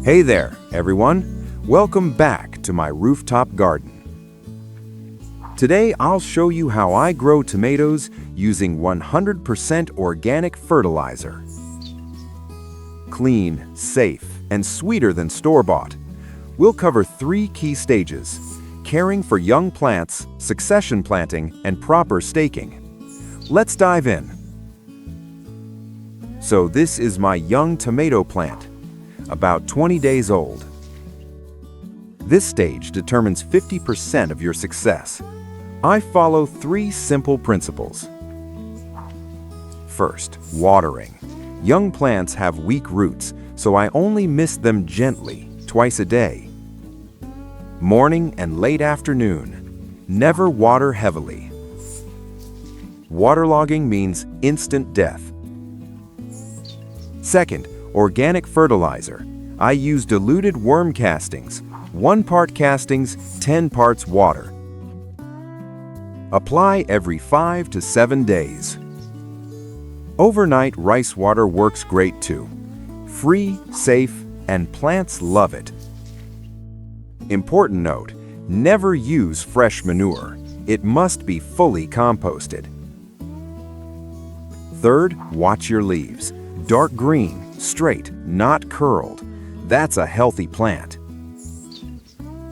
Hey there, everyone. Welcome back to my rooftop garden. Today, I'll show you how I grow tomatoes using 100% organic fertilizer. Clean, safe, and sweeter than store-bought. We'll cover 3 key stages: caring for young plants, succession planting, and proper staking. Let's dive in. So this is my young tomato plant, about 20 days old. This stage determines 50% of your success. I follow 3 simple principles. First, watering. Young plants have weak roots, so I only mist them gently, twice a day. Morning and late afternoon. Never water heavily. Waterlogging means instant death. Second, organic fertilizer. I use diluted worm castings, 1 part castings, 10 parts water. Apply every 5 to 7 days. Overnight rice water works great too. Free, safe, and plants love it. Important note, never use fresh manure. It must be fully composted. Third, watch your leaves. Dark green, straight, not curled. That's a healthy plant.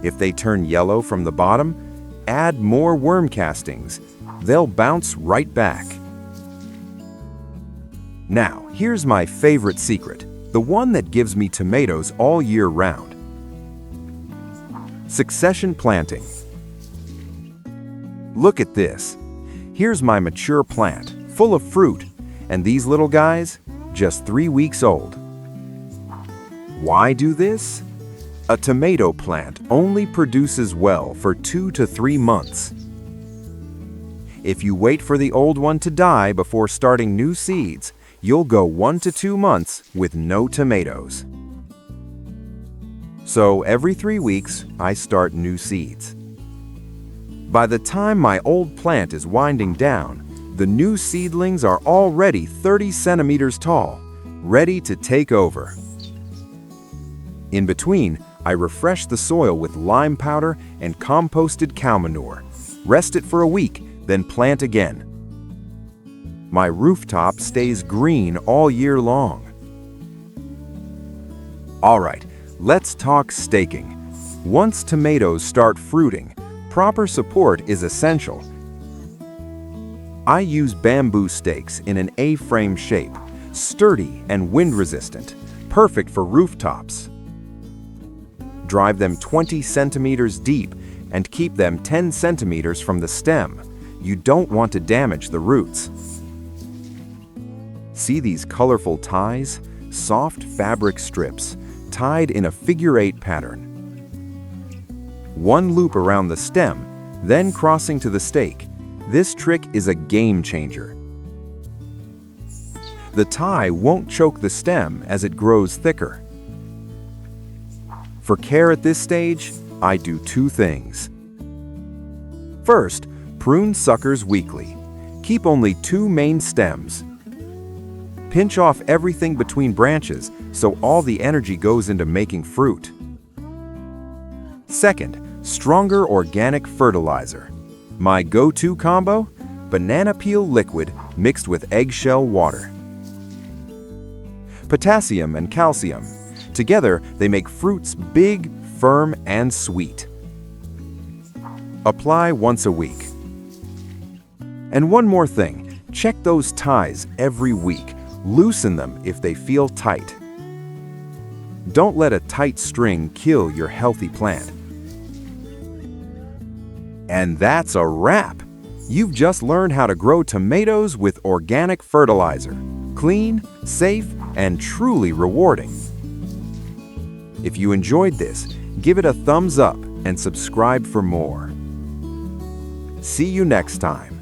If they turn yellow from the bottom, add more worm castings. They'll bounce right back. Now, here's my favorite secret, the one that gives me tomatoes all year round. Succession planting. Look at this. Here's my mature plant, full of fruit, and these little guys, just 3 weeks old. Why do this? A tomato plant only produces well for 2 to 3 months. If you wait for the old one to die before starting new seeds, you'll go 1 to 2 months with no tomatoes. So every 3 weeks, I start new seeds. By the time my old plant is winding down, the new seedlings are already 30 centimeters tall, ready to take over. In between, I refresh the soil with lime powder and composted cow manure. Rest it for a week, then plant again. My rooftop stays green all year long. All right, let's talk staking. Once tomatoes start fruiting, proper support is essential. I use bamboo stakes in an A-frame shape, sturdy and wind-resistant, perfect for rooftops. Drive them 20 centimeters deep and keep them 10 centimeters from the stem. You don't want to damage the roots. See these colorful ties? Soft fabric strips, tied in a figure-8 pattern. 1 loop around the stem, then crossing to the stake. This trick is a game changer. The tie won't choke the stem as it grows thicker. For care at this stage, I do 2 things. First, prune suckers weekly. Keep only 2 main stems. Pinch off everything between branches so all the energy goes into making fruit. Second, stronger organic fertilizer. My go-to combo? Banana peel liquid mixed with eggshell water. Potassium and calcium. Together, they make fruits big, firm, and sweet. Apply once a week. And one more thing, check those ties every week. Loosen them if they feel tight. Don't let a tight string kill your healthy plant. And that's a wrap! You've just learned how to grow tomatoes with organic fertilizer. Clean, safe, and truly rewarding. If you enjoyed this, give it a thumbs up and subscribe for more. See you next time.